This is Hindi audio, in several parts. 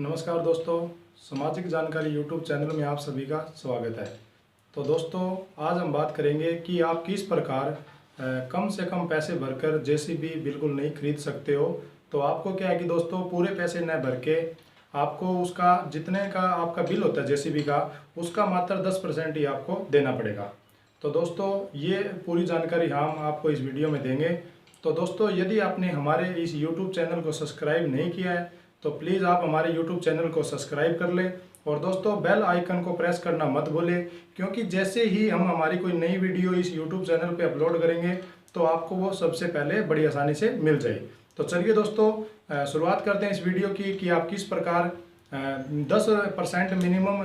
नमस्कार दोस्तों, सामाजिक जानकारी यूट्यूब चैनल में आप सभी का स्वागत है। तो दोस्तों, आज हम बात करेंगे कि आप किस प्रकार कम से कम पैसे भरकर जेसीबी बिल्कुल नहीं खरीद सकते हो। तो आपको क्या है कि दोस्तों, पूरे पैसे न भर के आपको उसका जितने का आपका बिल होता है जेसीबी का, उसका मात्र 10% ही आपको देना पड़ेगा। तो दोस्तों, ये पूरी जानकारी हम आपको इस वीडियो में देंगे। तो दोस्तों, यदि आपने हमारे इस यूट्यूब चैनल को सब्सक्राइब नहीं किया है तो प्लीज़ आप हमारे यूट्यूब चैनल को सब्सक्राइब कर लें और दोस्तों बेल आइकन को प्रेस करना मत भूलें, क्योंकि जैसे ही हम हमारी कोई नई वीडियो इस यूट्यूब चैनल पे अपलोड करेंगे तो आपको वो सबसे पहले बड़ी आसानी से मिल जाए। तो चलिए दोस्तों, शुरुआत करते हैं इस वीडियो की कि आप किस प्रकार 10% मिनिमम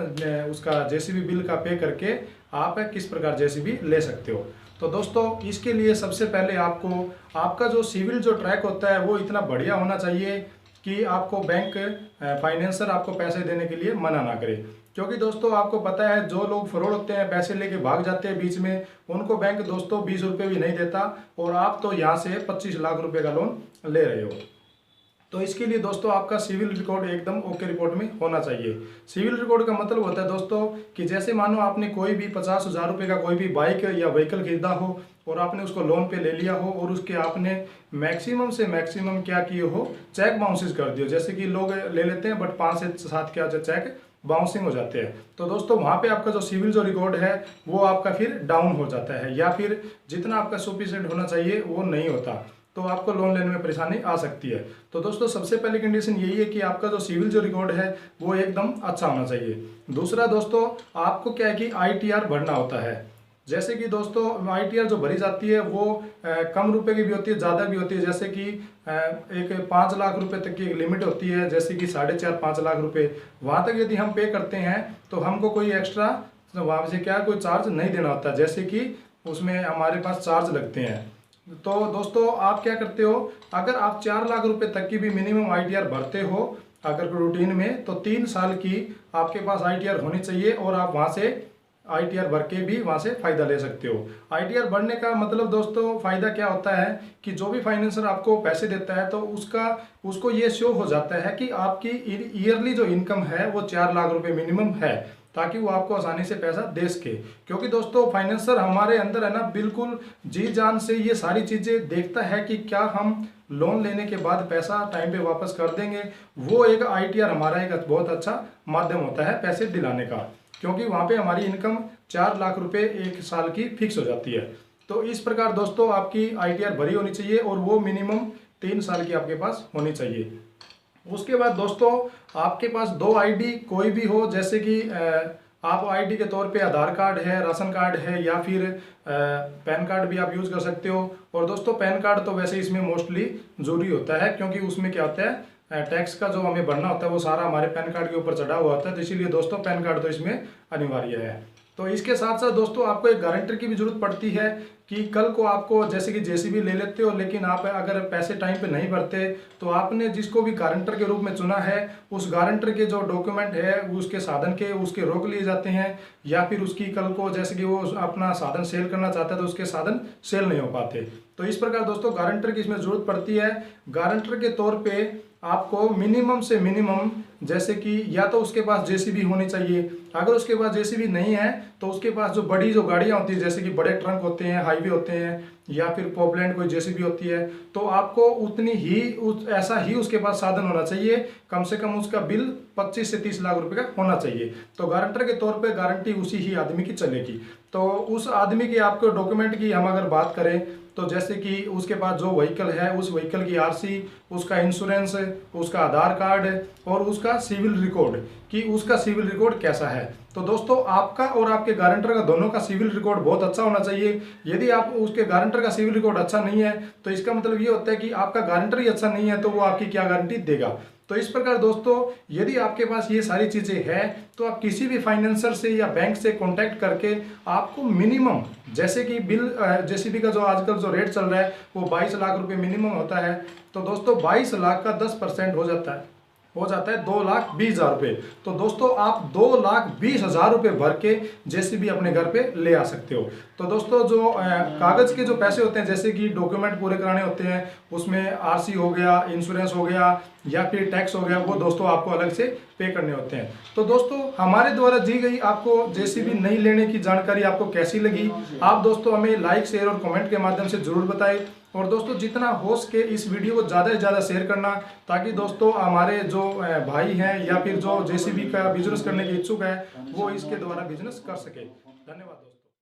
उसका जेसीबी बिल का पे करके आप किस प्रकार जेसीबी ले सकते हो। तो दोस्तों, इसके लिए सबसे पहले आपको आपका जो सिविल जो ट्रैक होता है वो इतना बढ़िया होना चाहिए कि आपको बैंक फाइनेंसर आपको पैसे देने के लिए मना ना करे। क्योंकि दोस्तों, आपको पता है जो लोग फ्रॉड होते हैं, पैसे लेके भाग जाते हैं बीच में, उनको बैंक दोस्तों 20 रुपये भी नहीं देता और आप तो यहाँ से 25 लाख रुपए का लोन ले रहे हो। तो इसके लिए दोस्तों आपका सिविल रिकॉर्ड एकदम ओके रिकॉर्ड में होना चाहिए। सिविल रिकॉर्ड का मतलब होता है दोस्तों कि जैसे मानो आपने कोई भी 50,000 रुपये का कोई भी बाइक या व्हीकल खरीदा हो और आपने उसको लोन पे ले लिया हो और उसके आपने मैक्सिमम से मैक्सिमम क्या किए हो, चेक बाउंसेस कर दियो। जैसे कि लोग ले लेते हैं बट 5 से 7 क्या चेक बाउंसिंग हो जाते हैं। तो दोस्तों, वहाँ पे आपका जो सिविल जो रिकॉर्ड है वो आपका फिर डाउन हो जाता है या फिर जितना आपका सफिशिएंट होना चाहिए वो नहीं होता, तो आपको लोन लेने में परेशानी आ सकती है। तो दोस्तों, सबसे पहली कंडीशन यही है कि आपका जो सिविल जो रिकॉर्ड है वो एकदम अच्छा होना चाहिए। दूसरा दोस्तों, आपको क्या है कि आईटीआर भरना होता है। जैसे कि दोस्तों, आईटीआर जो भरी जाती है वो कम रुपए की भी होती है, ज़्यादा भी होती है। जैसे कि एक 5 लाख रुपए तक की एक लिमिट होती है, जैसे कि 4.5-5 लाख रुपए। वहाँ तक यदि हम पे करते हैं तो हमको कोई एक्स्ट्रा वहाँ से क्या कोई चार्ज नहीं देना होता, जैसे कि उसमें हमारे पास चार्ज लगते हैं। तो दोस्तों, आप क्या करते हो, अगर आप 4 लाख रुपए तक की भी मिनिमम आईटीआर भरते हो अगर रूटीन में, तो 3 साल की आपके पास आईटीआर होनी चाहिए और आप वहाँ से आईटीआर भर के भी वहाँ से फ़ायदा ले सकते हो। आईटीआर भरने का मतलब दोस्तों फ़ायदा क्या होता है कि जो भी फाइनेंसर आपको पैसे देता है तो उसको ये शो हो जाता है कि आपकी ईयरली जो इनकम है वो 4 लाख रुपए मिनिमम है, ताकि वो आपको आसानी से पैसा दे सके। क्योंकि दोस्तों, फाइनेंसर हमारे अंदर है ना बिल्कुल जी जान से ये सारी चीज़ें देखता है कि क्या हम लोन लेने के बाद पैसा टाइम पे वापस कर देंगे। वो एक आईटीआर हमारा एक बहुत अच्छा माध्यम होता है पैसे दिलाने का, क्योंकि वहाँ पे हमारी इनकम 4 लाख रुपए एक साल की फिक्स हो जाती है। तो इस प्रकार दोस्तों आपकी आईटीआर भरी होनी चाहिए और वो मिनिमम 3 साल की आपके पास होनी चाहिए। उसके बाद दोस्तों, आपके पास 2 आईडी कोई भी हो, जैसे कि आप आईडी के तौर पे आधार कार्ड है, राशन कार्ड है या फिर पैन कार्ड भी आप यूज़ कर सकते हो। और दोस्तों, पैन कार्ड तो वैसे इसमें मोस्टली जरूरी होता है, क्योंकि उसमें क्या होता है टैक्स का जो हमें भरना होता है वो सारा हमारे पैन कार्ड के ऊपर चढ़ा हुआ होता है। तो इसीलिए दोस्तों पैन कार्ड तो इसमें अनिवार्य है। तो इसके साथ साथ दोस्तों आपको एक गारंटर की भी जरूरत पड़ती है कि कल को आपको जैसे कि जेसीबी ले लेते हो, लेकिन आप अगर पैसे टाइम पे नहीं भरते तो आपने जिसको भी गारंटर के रूप में चुना है उस गारंटर के जो डॉक्यूमेंट है उसके साधन के उसके रोक लिए जाते हैं, या फिर उसकी कल को जैसे कि वो अपना साधन सेल करना चाहता है तो उसके साधन सेल नहीं हो पाते। तो इस प्रकार दोस्तों गारंटर की इसमें जरूरत पड़ती है। गारंटर के तौर पे आपको मिनिमम से मिनिमम जैसे कि या तो उसके पास जेसीबी होनी चाहिए, अगर उसके पास जेसीबी नहीं है तो उसके पास जो बड़ी जो गाड़ियां होती है जैसे कि बड़े ट्रंक होते हैं, हाईवे होते हैं या फिर पॉपलैंड कोई जेसीबी होती है, तो आपको उतनी ही ऐसा ही उसके पास साधन होना चाहिए। कम से कम उसका बिल 25 से 30 लाख रुपए का होना चाहिए। तो गारंटर के तौर पे गारंटी उसी ही आदमी की चलेगी। तो उस आदमी की आपको डॉक्यूमेंट की हम अगर बात करें तो जैसे कि उसके पास जो व्हीकल है उस व्हीकल की आरसी, उसका इंश्योरेंस, उसका आधार कार्ड और उसका सिविल रिकॉर्ड कि उसका सिविल रिकॉर्ड कैसा है। तो दोस्तों, आपका और आपके गारंटर का दोनों का सिविल रिकॉर्ड बहुत अच्छा होना चाहिए। यदि आप उसके गारंटर का सिविल रिकॉर्ड अच्छा नहीं है तो इसका मतलब ये होता है कि आपका गारंटर ही अच्छा नहीं है, तो वो आपकी क्या गारंटी देगा। तो इस प्रकार दोस्तों, यदि आपके पास ये सारी चीज़ें हैं तो आप किसी भी फाइनेंसर से या बैंक से कांटेक्ट करके आपको मिनिमम जैसे कि बिल जेसीबी का जो आजकल जो रेट चल रहा है वो 22 लाख रुपए मिनिमम होता है। तो दोस्तों 22 लाख का 10% हो जाता है 2,20,000 रुपये। तो दोस्तों आप 2,20,000 रुपये भर के जेसीबी अपने घर पे ले आ सकते हो। तो दोस्तों जो कागज़ के जो पैसे होते हैं जैसे कि डॉक्यूमेंट पूरे कराने होते हैं, उसमें आरसी हो गया, इंश्योरेंस हो गया या फिर टैक्स हो गया, वो दोस्तों आपको अलग से पे करने होते हैं। तो दोस्तों हमारे द्वारा दी गई आपको जेसीबी नहीं लेने की जानकारी आपको कैसी लगी, आप दोस्तों हमें लाइक शेयर और कमेंट के माध्यम से जरूर बताएं। और दोस्तों जितना हो सके इस वीडियो को ज़्यादा से ज़्यादा शेयर करना, ताकि दोस्तों हमारे जो भाई हैं या फिर जो जेसीबी का बिजनेस करने के इच्छुक है वो इसके द्वारा बिजनेस कर सके। धन्यवाद दोस्तों।